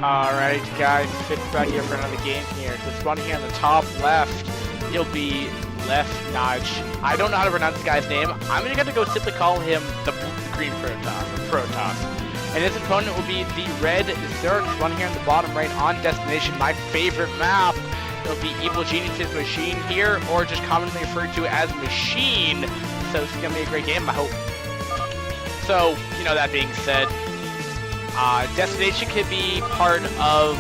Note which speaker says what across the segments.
Speaker 1: Alright guys, Fitz back here for another game here. This one here on the top left, it'll be lefNaij. I don't know how to pronounce this guy's name. I'm gonna go simply call him the green Protoss. And his opponent will be the red Zerg, one here on the bottom right on Destination, my favorite map. It'll be Evil Genius's Machine here, or just commonly referred to as Machine. So it's gonna be a great game, I hope. So, you know, that being said, Destination can be part of,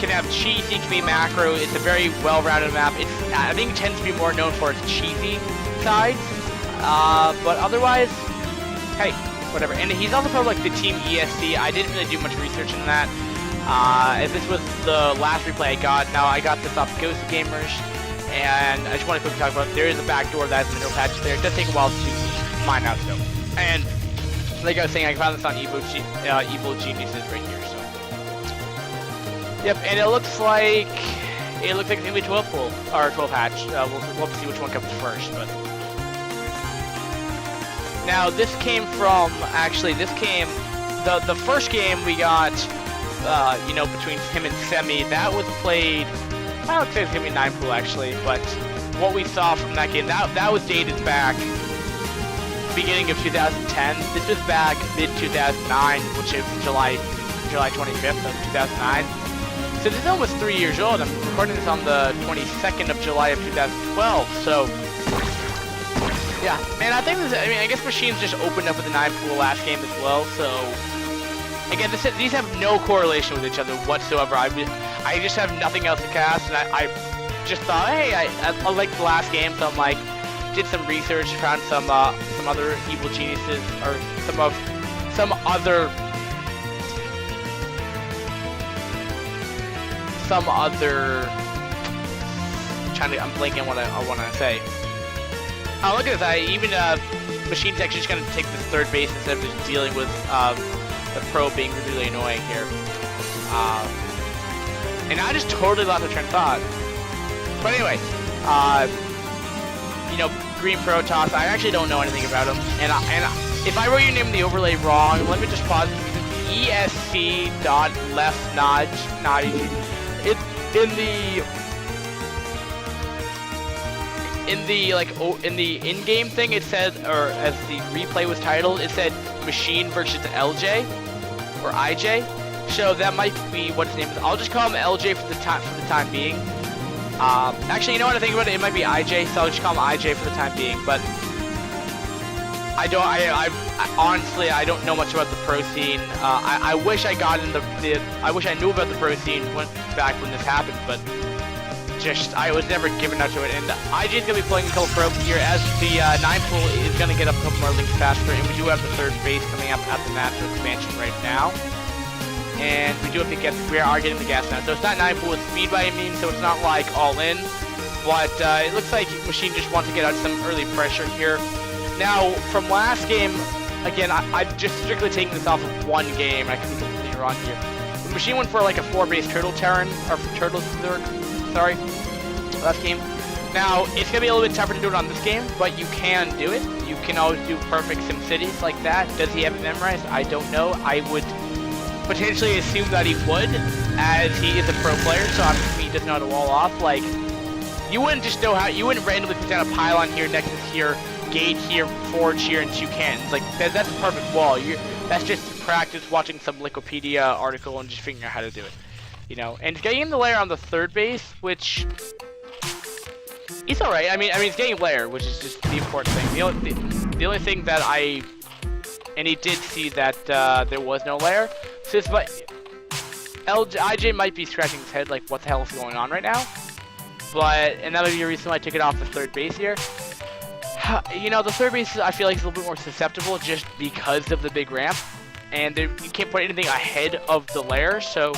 Speaker 1: can have cheesy, can be macro. It's a very well-rounded map. I think it tends to be more known for its cheesy sides, but otherwise, hey, whatever. And he's also part of like the Team ESC. I didn't really do much research in that. As this was the last replay I got. Now I got this off Ghost Gamers, and I just want to quickly talk about there is a backdoor that has a middle patch there. It does take a while to mine out though. And like I was saying, I found this on Evil Geniuses right here. So, yep, and it looks like it's gonna be 12 pool or 12 hatch. We'll have to see which one comes first. But now this came from the first game we got. You know, between him and Semi, that was played. I would say it's gonna be 9 pool actually, but what we saw from that game that was dated back. Beginning of 2010. This was back mid-2009, which is July 25th of 2009. So this is almost 3 years old. I'm recording this on the 22nd of July of 2012. So yeah, man, I think this. I mean, I guess Machines just opened up with the 9 pool last game as well. So again, these have no correlation with each other whatsoever. I just have nothing else to cast, and I just thought, hey, I liked the last game, so I'm like. Did some research, found some other Evil Geniuses, or some other I'm blanking what I want to say. Oh, look at this! Even Machine's actually just gonna take this third base instead of just dealing with the pro being really annoying here. And I just totally lost my train of thought. But anyway, you know, Green Protoss, I actually don't know anything about him, and if I wrote your name in the overlay wrong, let me just pause. ESC.lefNaij. In the in-game thing, it said, or as the replay was titled, it said Machine versus LJ or IJ. So that might be what his name is. I'll just call him LJ for the time being. Actually, you know what I think about it? It might be IJ, so I'll just call him IJ for the time being. But honestly, I don't know much about the pro scene. I wish I got in I wish I knew about the pro scene back when this happened, but I was never given out to it. And IJ is gonna be playing a couple pro here as the 9 pool is gonna get up a couple more links faster, and we do have the third base coming up at the master expansion right now. And we do have to we are getting the gas now. So it's not 9 pool with speed by any means, so it's not like all in. But it looks like Machine just wants to get out some early pressure here. Now, from last game, again, I'm just strictly taking this off of one game. I could be completely wrong here. The Machine went for like a 4-base Turtle Terran, or Turtle Zerg, sorry, last game. Now, it's going to be a little bit tougher to do it on this game, but you can do it. You can always do perfect SimCities like that. Does he have it memorized? I don't know. I would potentially assume that he would, as he is a pro player, so obviously he doesn't know how to wall off. Like, you wouldn't just know how, you wouldn't randomly put down a pylon here, nexus here, gate here, forge here, and 2 cannons. Like, that's a perfect wall. That's just practice watching some Wikipedia article and just figuring out how to do it. You know, and getting in the layer on the third base, which he's alright. I mean, he's getting layer, which is just the important thing. The only thing that and he did see that there was no layer. So it's IJ might be scratching his head like, what the hell is going on right now? And that would be a reason why I took it off the third base here. You know, the third base I feel like is a little bit more susceptible just because of the big ramp, and you can't put anything ahead of the layer. So,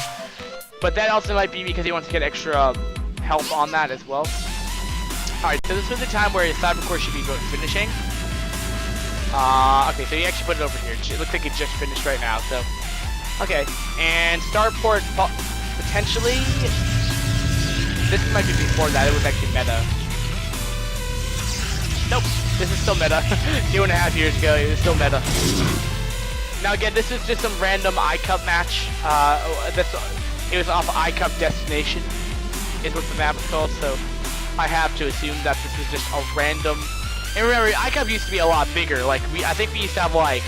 Speaker 1: but that also might be because he wants to get extra help on that as well. All right, so this was the time where his Cybercore should be finishing. Okay, so he actually put it over here. It looks like it just finished right now, so. Okay, and Starport, potentially, this might be before that, it was actually meta. Nope, this is still meta. 2.5 years ago, it was still meta. Now again, this is just some random iCup match. It was off iCup Destination, is what the map is called. So I have to assume that this is just a random. And remember, iCup used to be a lot bigger. Like I think we used to have like.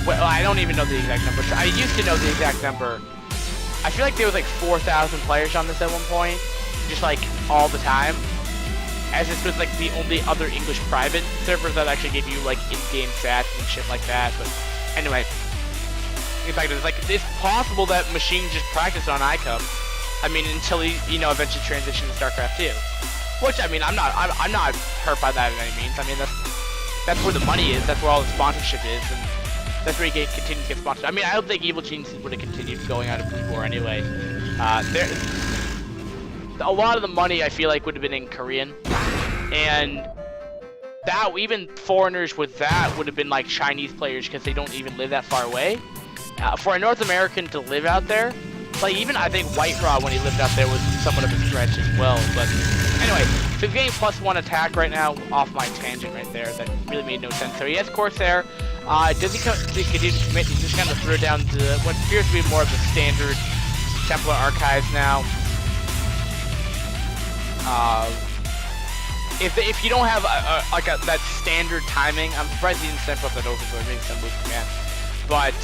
Speaker 1: Well, I don't even know the exact number. I used to know the exact number. I feel like there was like 4,000 players on this at one point, just like all the time. As this was like the only other English private server that actually gave you like in-game stats and shit like that. But anyway, in fact, it's like it's possible that Machine just practiced on iCup. I mean, until he, you know, eventually transitioned to StarCraft 2. Which I mean, I'm not hurt by that in any means. I mean, that's where the money is. That's where all the sponsorship is, and that's where you continue to get sponsored. I mean, I don't think Evil Geniuses would have continued going out of Blue War anyway. A lot of the money I feel like would have been in Korean, and that even foreigners with that would have been like Chinese players because they don't even live that far away. For a North American to live out there, like even I think White Raw when he lived out there was somewhat of a stretch as well. But anyway, so he's getting +1 attack right now off my tangent right there. That really made no sense. So he has Corsair. Does he continue to commit? He just kind of threw down to what appears to be more of the standard Templar archives now. If you don't have that standard timing, I'm surprised he didn't step up that overlord, maybe some move command. But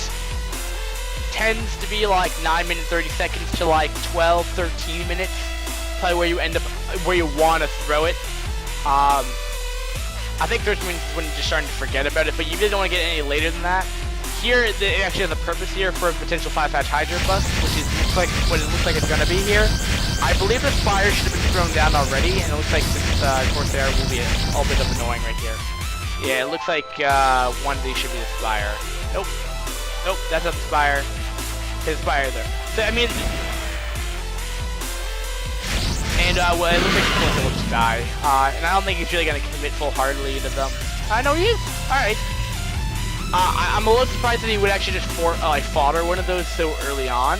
Speaker 1: tends to be like 9 minutes 30 seconds to like 12, 13 minutes. Probably where you end up, where you want to throw it. I think there's when just starting to forget about it, but you really don't want to get any later than that. Here, it actually has a purpose here for a potential 5-patch Hydra bust, which is like what it looks like it's gonna be here. I believe the Spire should have been thrown down already, and it looks like this Corsair will be a little bit of annoying right here. Yeah, it looks like one of these should be the Spire. Nope, that's not the Spire. His Spire there. So I mean, and well, it looks like Corsair will just die. And I don't think he's really gonna commit full-heartedly to them. I know he is. All right. I'm a little surprised that he would actually just fodder one of those so early on,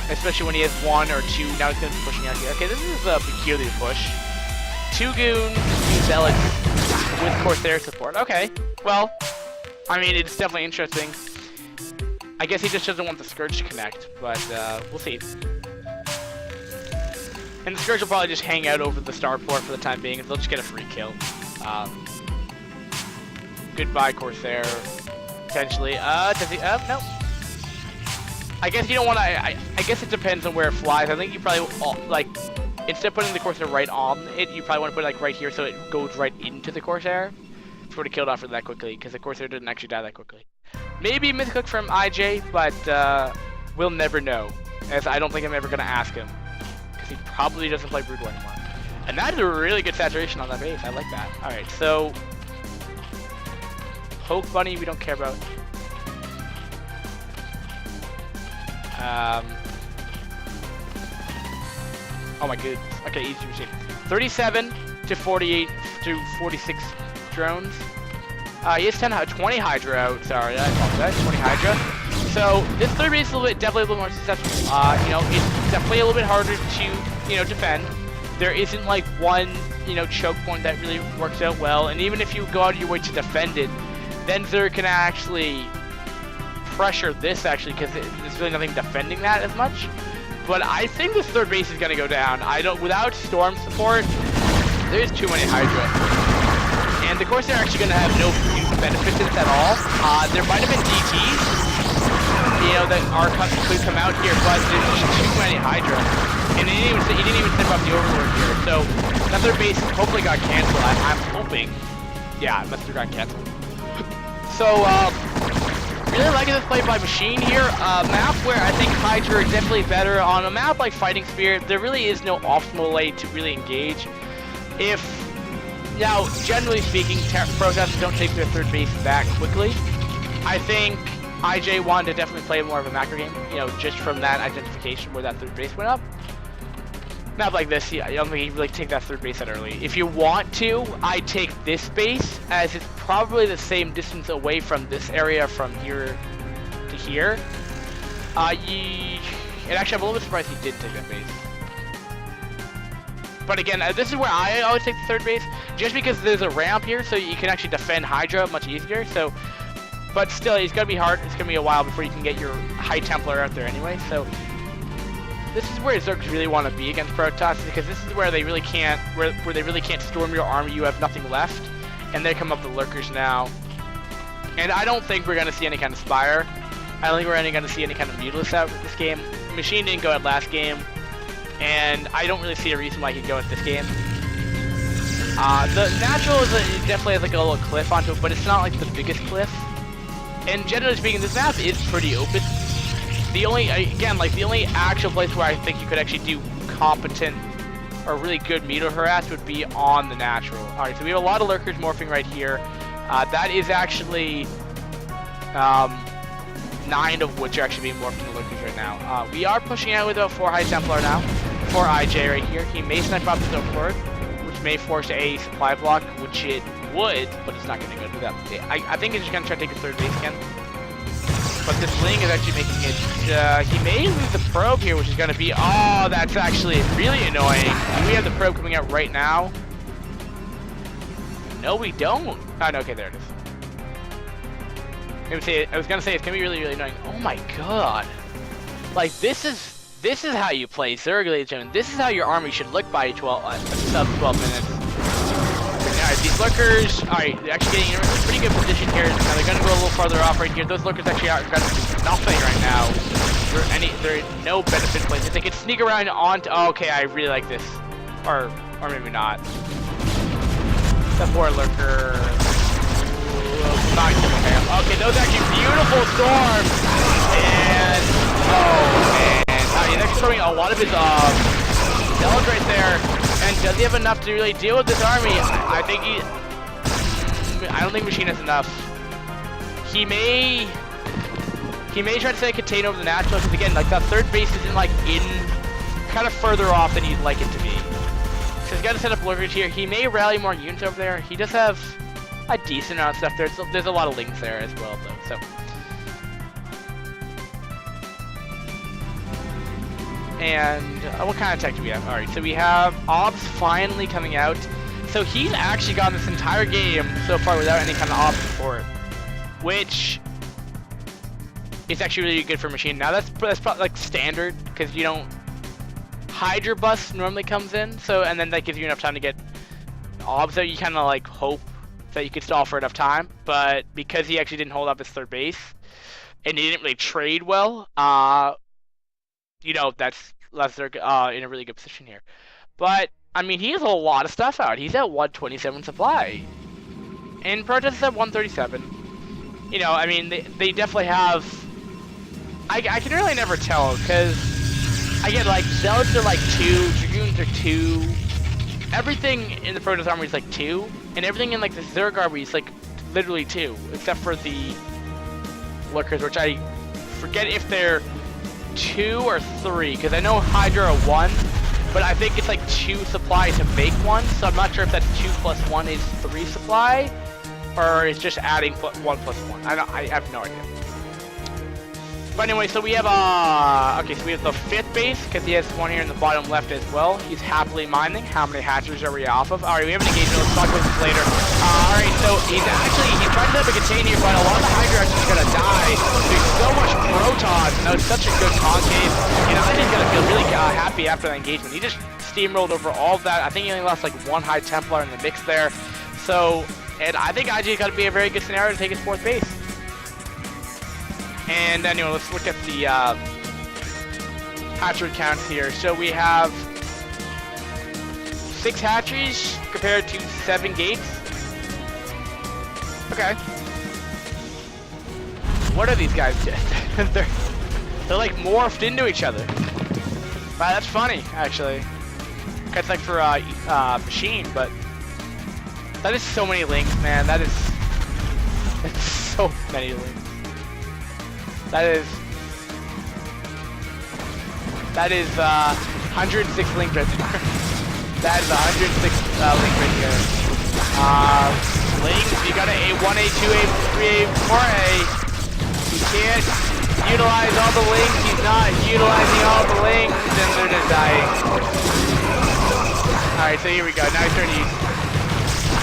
Speaker 1: especially when he has 1 or 2. Now he's going to be pushing out here. Okay, this is a peculiar push. 2 goons, 2 zealots with Corsair support. Okay, well, I mean, it's definitely interesting. I guess he just doesn't want the Scourge to connect, but we'll see. And the Scourge will probably just hang out over the starport for the time being, and they'll just get a free kill. Goodbye, Corsair. Potentially. Does he? No. I guess you don't want to. I guess it depends on where it flies. I think you probably like instead of putting the Corsair right on it, you probably want to put it like right here so it goes right into the Corsair. It's would have killed off for that quickly because the Corsair didn't actually die that quickly. Maybe a misclick from IJ, but we'll never know, as I don't think I'm ever gonna ask him because he probably doesn't play Brood War anymore. And that is a really good saturation on that base. I like that. All right, so. Poke Bunny, we don't care about. Oh my goodness. Okay, easy machine. 37 to 48 to 46 drones. He has 20 Hydra out. Sorry, I apologize. 20 Hydra. So this third base is definitely a little more susceptible. You know, it's definitely a little bit harder to, defend. There isn't like one, choke point that really works out well. And even if you go out of your way to defend it, then Zerg can actually pressure this actually because there's really nothing defending that as much. But I think this third base is gonna go down. Without Storm support, there's too many Hydra. And the Corsair are actually gonna have no benefit to this at all. There might have been DTs, that could come out here, but there's just too many Hydra. And he didn't even step up the Overlord here. So that third base hopefully got canceled. I'm hoping. Yeah, it must have got canceled. So, really liking this play by Machine here. Map where I think Hydra are definitely better. On a map like Fighting Spirit, there really is no optimal way to really engage. Now, generally speaking, protesters don't take their third base that quickly. I think IJ wanted to definitely play more of a macro game, just from that identification where that third base went up. Map like this, yeah, I don't think you really take that third base that early. If you want to, I take this base, as it's probably the same distance away from this area from here to here. And actually, I'm a little bit surprised he did take that base. But again, this is where I always take the third base, just because there's a ramp here, so you can actually defend Hydra much easier. So But still, it's gonna be hard. It's gonna be a while before you can get your High Templar out there anyway. So this is where Zergs really want to be against Protoss, because this is where they really can't, where they really can't storm your army. You have nothing left, and they come up with Lurkers now. And I don't think we're gonna see any kind of Spire. I don't think we're gonna see any kind of Mutalisk out with this game. Machine didn't go out last game, and I don't really see a reason why he'd go at this game. The natural is it definitely has like a little cliff onto it, but it's not like the biggest cliff. And generally speaking, this map is pretty open. The only, again, like the only actual place where I think you could actually do competent or really good meter harass would be on the natural. All right, so we have a lot of Lurkers morphing right here. That is actually 9 of which are actually being morphed into Lurkers right now. We are pushing out with about 4 High Templar now. 4 IJ right here. He may snipe up his own forward, which may force a supply block, which it would, but it's not going to go do that. I think he's just going to try to take his third base again. But this Ling is actually making it, he may lose the probe here, which is going to be, oh, that's actually really annoying. Do we have the probe coming out right now? No, we don't. Oh, no, okay, there it is. I was going to say, it's going to be really, really annoying. Oh my god. Like, this is how you play Zerg, ladies and gentlemen. This is how your army should look by sub 12 minutes. Alright, these Lurkers, alright, they're actually getting in a pretty good position here. Now they're going to go a little farther off right here. Those Lurkers actually are going to do nothing right now. They're no benefit plays. If they could sneak around onto, oh, okay, I really like this. Or maybe not. The 4 Lurker. Not okay. Okay, those are actually beautiful storms. And, oh, man. He's actually throwing a lot of his, Zealots right there. And does he have enough to really deal with this army? I don't think Machine has enough. He may try to set a contain over the natural, because again, like that third base isn't like kind of further off than you'd like it to be. So he's got to set up Lurkers here. He may rally more units over there. He does have a decent amount of stuff there. So there's a lot of links there as well, though. So. And what kind of tech do we have? Alright, so we have Obs finally coming out. So he's actually gotten this entire game so far without any kind of Obs support, which is actually really good for Machine. Now that's probably like standard, because you don't, Hydra Bus normally comes in, so, and then that gives you enough time to get Obs out. You kind of like hope that you could stall for enough time, but because he actually didn't hold up his third base and he didn't really trade well, you know, that's Lesnar in a really good position here. But, I mean, he has a lot of stuff out. He's at 127 supply. And Protoss is at 137. You know, I mean, they definitely have... I can really never tell, because, again, like, Zealots are like 2, Dragoons are 2. Everything in the Protoss army is like 2. And everything in, like, the Zerg army is, like, literally 2. Except for the Lurkers, which I forget if they're 2 or 3, because I know Hydra are 1, but I think it's like 2 supply to make 1, so I'm not sure if that's 2 plus 1 is 3 supply, or it's just adding 1 plus 1. I have no idea. But anyway, so we have okay, so we have the 5th base, because he has one here in the bottom left as well. He's happily mining. How many hatchers are we off of? Alright, we have an engagement. Let's talk about this later. Alright, so he's trying to set up a contain here, but a lot of the Hydra actually gonna die. There's so much Protons, and that was such a good concave. And I think he's gonna feel really happy after that engagement. He just steamrolled over all of that. I think he only lost like 1 High Templar in the mix there. So, and I think IG is gonna be a very good scenario to take his 4th base. And anyway, let's look at the hatchery counts here. So we have 6 hatcheries compared to 7 gates. Okay. What are these guys? they're like morphed into each other. Wow, that's funny, actually. That's like for Machine, but that is so many links, man. That's so many links. That is 106 links right there. That is 106 links right there. Links, you got a 1A, 2A, 3A, 4A. You can't utilize all the links. He's not utilizing all the links, and they're just dying. Alright, so here we go. Now he's turning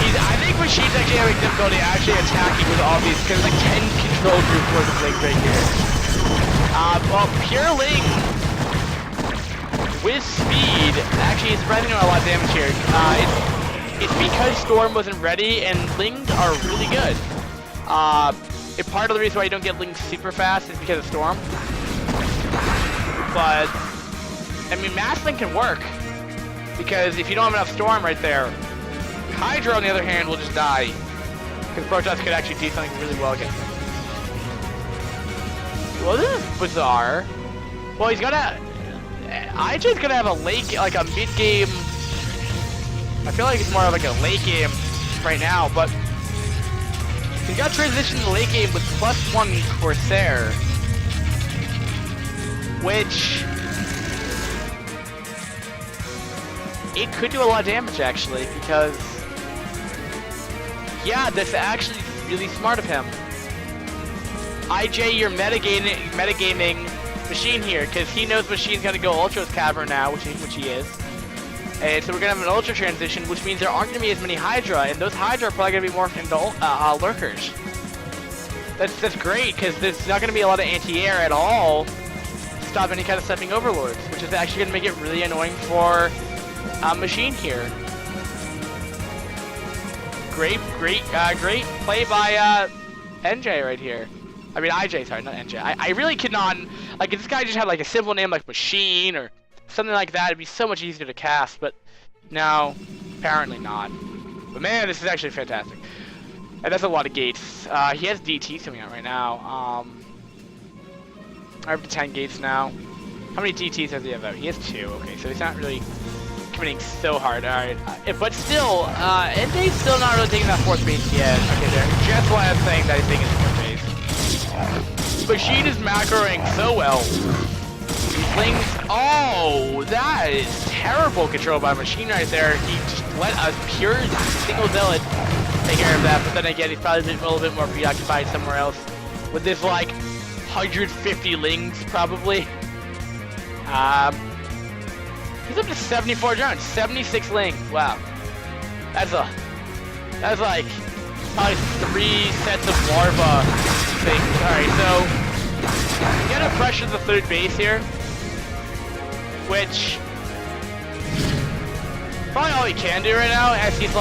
Speaker 1: I think Machine's actually having difficulty attacking with all these, because like 10 soldiers worth of Link right here. Well, Pure Link with speed actually is running a lot of damage here. It's because Storm wasn't ready, and Lings are really good. Part of the reason why you don't get Link super fast is because of Storm. But, I mean, Mass Link can work. Because if you don't have enough Storm right there, Hydra, on the other hand, will just die. Because Protoss could actually do something really well against him. Well, this is bizarre. Well, he's gonna... IJ's gonna have a late, like a mid-game... I feel like it's more of like a late game right now, but... He's got transition to the late game with +1 Corsair. Which... It could do a lot of damage, actually, because... Yeah, that's actually really smart of him. IJ, you're metagaming Machine here, because he knows Machine's gonna go Ultra's Cavern now, which he is. And so we're gonna have an Ultra transition, which means there aren't gonna be as many Hydra, and those Hydra are probably gonna be morphed into Lurkers. That's great, because there's not gonna be a lot of anti-air at all to stop any kind of stepping Overlords, which is actually gonna make it really annoying for Machine here. Great play by NJ right here. I mean IJ, sorry, not NJ. I really could not, like, if this guy just had like a simple name like Machine or something like that, it'd be so much easier to cast, but no, apparently not. But man, this is actually fantastic. And that's a lot of gates. He has DTs coming out right now. I have 10 gates now. How many DTs does he have out? He has 2, okay, so he's not really committing so hard. Alright, but still, NJ's still not really taking that 4th base yet. Okay, there. Just why I'm saying that he's taking his 4th base. Machine is macroing so well. Lings, oh, that is terrible control by Machine right there. He just let a pure single Zealot take care of that, but then again, he's probably been a little bit more preoccupied somewhere else with this, like, 150 Lings, probably. He's up to 74 drones, 76 Lings. Wow, that's like probably 3 sets of larva things. All right, so he's gonna pressure the 3rd base here, which probably all he can do right now, as he's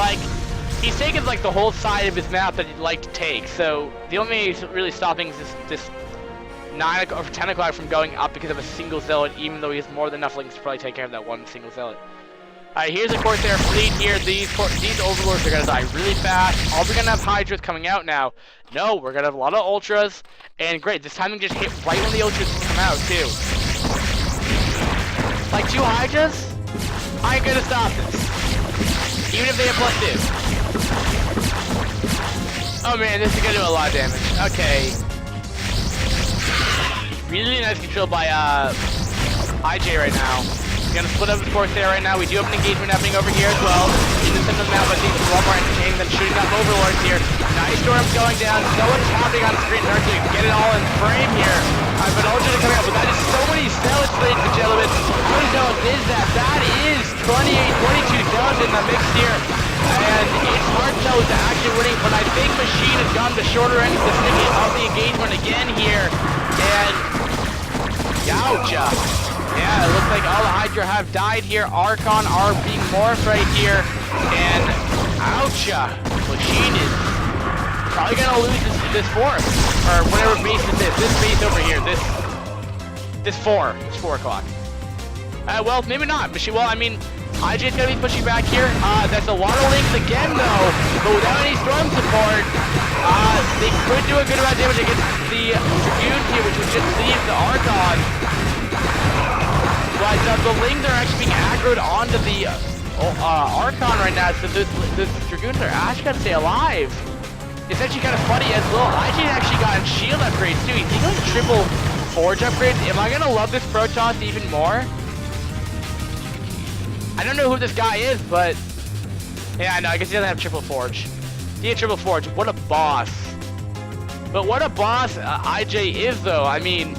Speaker 1: taking like the whole side of his map that he'd like to take. So the only thing he's really stopping is this 9 or 10 o'clock from going up because of a single Zealot, even though he has more than enough Lings to probably take care of that one single Zealot. Alright, here's a Corsair fleet here. These Overlords are gonna die really fast. Are we gonna have Hydras coming out now? No, we're gonna have a lot of Ultras. And great, this time they just hit right when the Ultras come out, too. Like 2 Hydras? I ain't gonna stop this. Even if they have +2. Oh man, this is gonna do a lot of damage. Okay. Really nice control by IJ right now. He's gonna split up his Corsair right now. We do have an engagement happening over here as well. In the center of the map, I think it's a lot more entertaining than shooting up Overlords here. Nice Storm's going down. So much happening on the screen. Hard to get it all in frame here. But Ultra coming out, but that is so many Zealots, ladies and gentlemen. How many Zealots is that? That is 22 Zealots in the mix here. And it's hard to tell who's actually winning, but I think Machine has gotten the shorter end of the stick of the engagement again here. And Gouja. Yeah, it looks like all the Hydra have died here. Archon are being morphed right here. And oucha. Machine is probably gonna lose this 4th. Or whatever base this is. This base over here. This 4. It's 4 o'clock. Well, maybe not. Well, I mean, IJ's gonna be pushing back here. That's a lot of Lings again though. But without any Storm support, they could do a good amount of damage against the Dragoons here, which would just leave the Archon. But the Lings are actually being aggroed onto the Archon right now, so the Dragoons are actually gonna stay alive. It's actually kind of funny as well. IJ actually got shield upgrades too. He's going triple Forge upgrades. Am I gonna love this Protoss even more? I don't know who this guy is, but yeah, I know. I guess he doesn't have triple Forge. He had triple Forge. What a boss! But what a boss IJ is, though. I mean,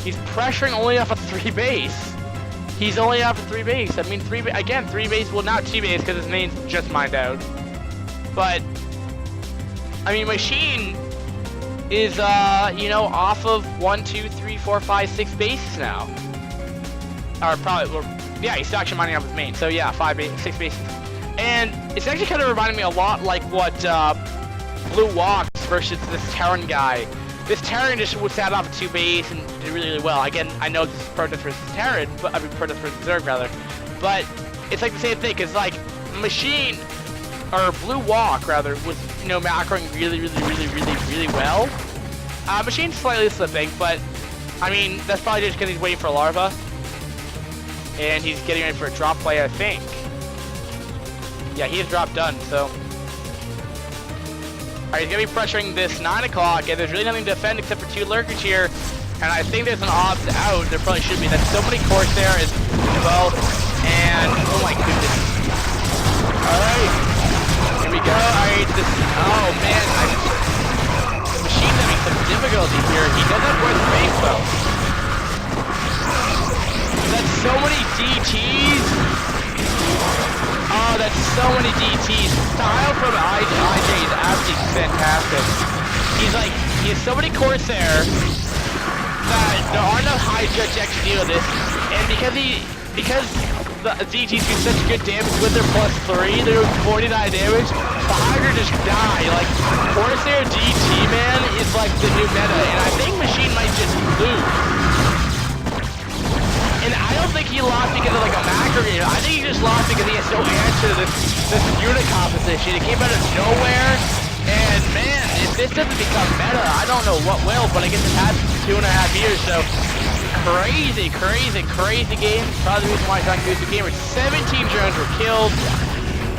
Speaker 1: he's pressuring only off a 3 base. He's only off a 3 base. I mean, 3 base. Well, not 2 base because his main's just mined out. But I mean, Machine is, you know, off of 1, 2, 3, 4, 5, 6 bases now. Or probably, yeah, he's actually mining off his main. So yeah, 6 bases. And it's actually kind of reminding me a lot like what Blue walks versus this Terran guy. This Terran just would sat off a 2 base and did really, really well. Again, I know this is Protoss versus Terran, but I mean Protoss versus Zerg rather. But it's like the same thing, cause like Machine or Blue Walk rather was, you know, macroing really, really, really, really, really well. Machine's slightly slipping, but I mean that's probably just because he's waiting for a larva, and he's getting ready for a drop play, I think. Yeah, he has drop done. So, alright, he's gonna be pressuring this 9 o'clock, and there's really nothing to defend except for 2 lurkers here. And I think there's an obs out. There probably should be. That's so many Corsair as well. And oh my goodness. Alright. Here we go. Alright, this, oh man, the Machine's having some difficulty here. He does have worth space though. That's so many DTs. Oh, that's so many DTs. Style from IJ is absolutely fantastic. He's like, he has so many Corsair that there aren't enough Hydra to actually deal with this. And because the DTs do such good damage with their +3, they're 49 damage, the Hydra just die. Like, Corsair DT, man, is like the new meta, and I think Machine might just lose. And I don't think he lost because of like a macro game. I think he just lost because he has no answer to this unit composition. It came out of nowhere, and man, if this doesn't become meta, I don't know what will, but I guess it has 2.5 years, so crazy, crazy, crazy game. Probably the reason why John Goose Gamer 17 drones were killed.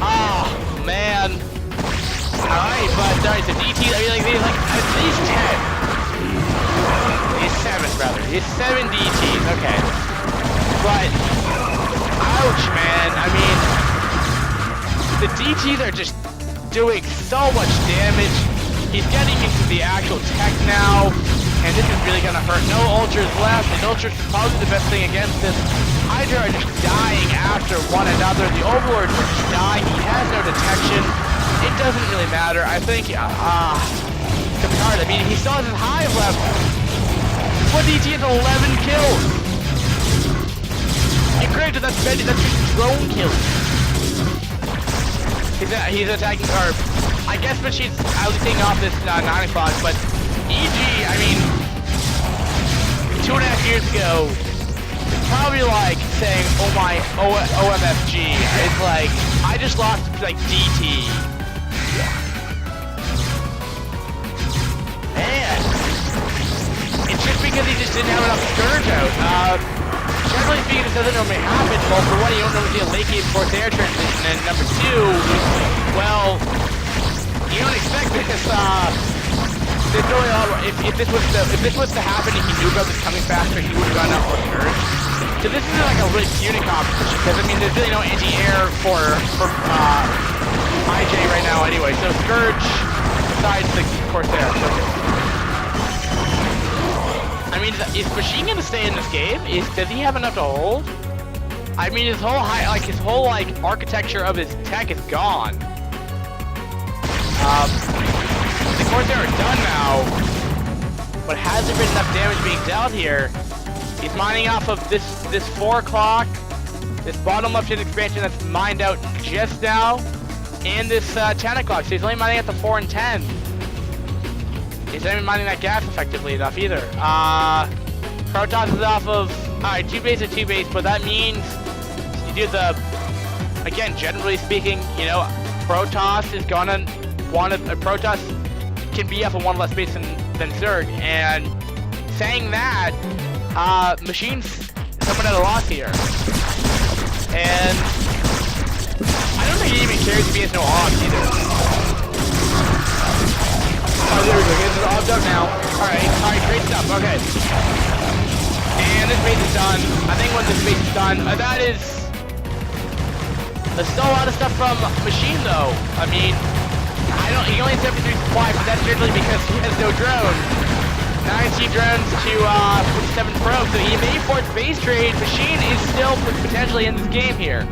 Speaker 1: Oh man. Alright, but alright, so DT, I mean, like, he's like at least 10. He's 7 rather. He's 7 DTs, okay. But ouch, man. I mean, the DTs are just doing so much damage. He's getting into the actual tech now, and this is really gonna hurt. No ultras left, and ultras is probably the best thing against this. Hydra are just dying after one another. The Overlords are just dying. He has no detection. It doesn't really matter. I think, Picard, I mean, he still has his hive left. What DT has 11 kills. And granted, that's just drone kills. He's attacking, or I guess Machine's at least taking off this 9 o'clock, but EG, I mean, 2.5 years ago, it's probably like saying, oh my, OMFG. It's like, I just lost, like, DT. Man. It's just because he just didn't have enough Scourge out. Generally speaking, this doesn't normally happen. Well, for one, you don't normally see a late game Corsair transition, and number 2, well, you don't expect this. There's really a lot. If this was to happen, and he knew about this coming faster, he would have gotten out more Scourge. So this is like a really unit competition, because I mean, there's really no anti-air for IJ right now, anyway. So Scourge besides the Corsair. So, I mean, is Machine gonna stay in this game? Does he have enough to hold? I mean, his whole architecture of his tech is gone. The Corsair are done now, but has there been enough damage being dealt here? He's mining off of this 4 o'clock, this bottom left-hand expansion that's mined out just now, and this 10 o'clock. So he's only mining at the 4 and 10. He's not even mining that gas effectively enough either. Protoss is off of, alright, 2 base and 2 base, but that means you do the, again, generally speaking, you know, Protoss is gonna want to, Protoss can be off of 1 less base than Zerg, and saying that, Machine's somewhat at a loss here. And I don't think he even cares if he has no odds either. Oh, there we go. This is all done now. Alright, great stuff. Okay. And this base is done. I think when this base is done, there's still a lot of stuff from Machine though. I mean, he only has 73 supply, but that's strictly because he has no drones. 19 drones to 47 probes, so he may force base trade. Machine is still potentially in this game here.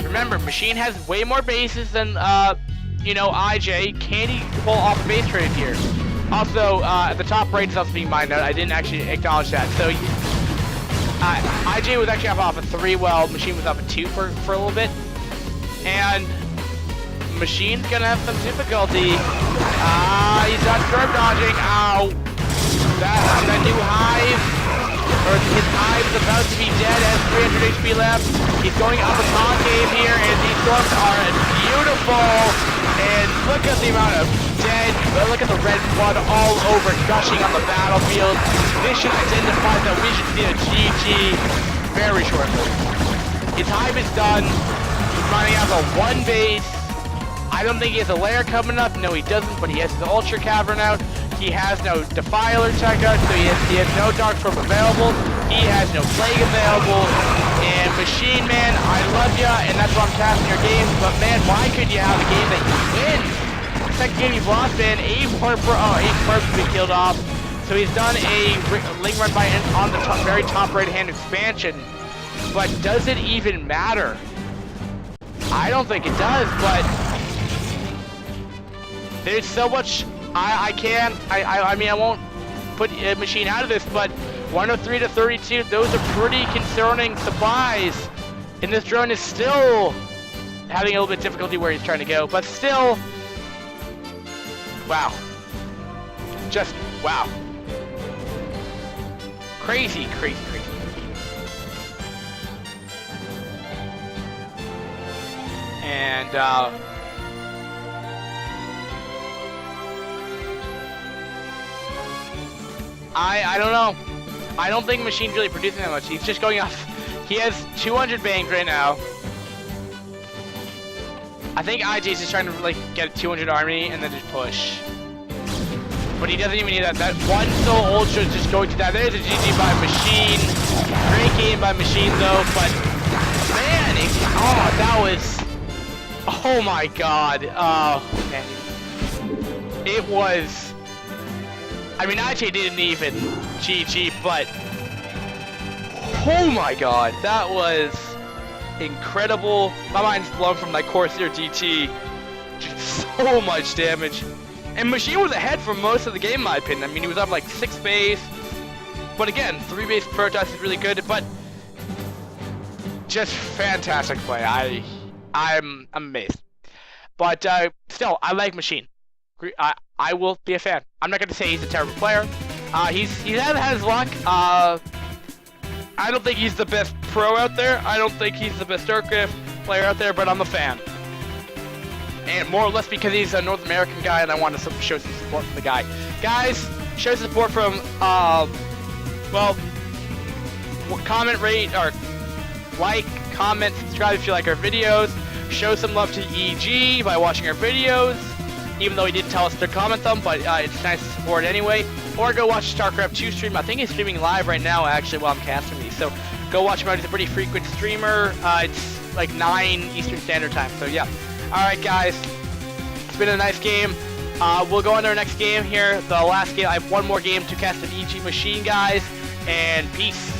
Speaker 1: Remember, Machine has way more bases than, you know, IJ. Can he pull off a base trade here? Also, at the top right is also being mined out. I didn't actually acknowledge that. So, IJ was actually up off a 3, while Machine was up a 2 for a little bit. And Machine's gonna have some difficulty. He's not curve dodging. Ow. That new hive, or his hive is about to be dead, has 300 HP left. He's going up a concave here, and these storms are beautiful. And look at the amount of dead, look at the red blood all over, gushing on the battlefield. This should identify that we should see a GG very shortly. His hive is done. He's mining out the 1 base. I don't think he has a lair coming up. No, he doesn't, but he has his Ultra Cavern out. He has no Defiler checkout, so he has no Dark Probe available. He has no Plague available. And Machine Man, I love ya, and that's why I'm casting your games. But man, why could you have a game that you win? Second game you've lost, man. 8 perps to be killed off. So he's done a Ling Run by on the very top right-hand expansion. But does it even matter? I don't think it does, but there's so much. I mean, I won't put a Machine out of this, but 103 to 32, those are pretty concerning supplies. And this drone is still having a little bit of difficulty where he's trying to go, but still, wow. Just, wow. Crazy, crazy, crazy. And, I don't know. I don't think Machine's really producing that much. He's just going off. He has 200 bangs right now. I think IJ's just trying to like get a 200 army and then just push. But he doesn't even need that. That one Soul Ultra is just going to die. There's a GG by Machine. Great game by Machine though, but man, that was, oh my god. Oh man. It was, I mean, IJ didn't even GG, but oh my god, that was incredible. My mind's blown from that Corsair DT. Just so much damage. And Machine was ahead for most of the game, in my opinion. I mean, he was up like 6 base. But again, 3 base Protoss is really good, but just fantastic play. I'm amazed. But still, I like Machine. I will be a fan. I'm not going to say he's a terrible player. He hasn't had his luck. I don't think he's the best pro out there. I don't think he's the best StarCraft player out there, but I'm a fan. And more or less because he's a North American guy, and I want to show some support from the guy. Guys, show support from, well, comment, rate, or like, comment, subscribe if you like our videos. Show some love to EG by watching our videos, even though he didn't tell us to comment them, but it's nice to support anyway. Or go watch StarCraft 2 stream. I think he's streaming live right now, actually, while I'm casting these. So go watch him out. He's a pretty frequent streamer. It's like 9 Eastern Standard Time, so yeah. Alright guys, it's been a nice game. We'll go on to our next game here, the last game. I have one more game to cast an EG Machine, guys, and peace.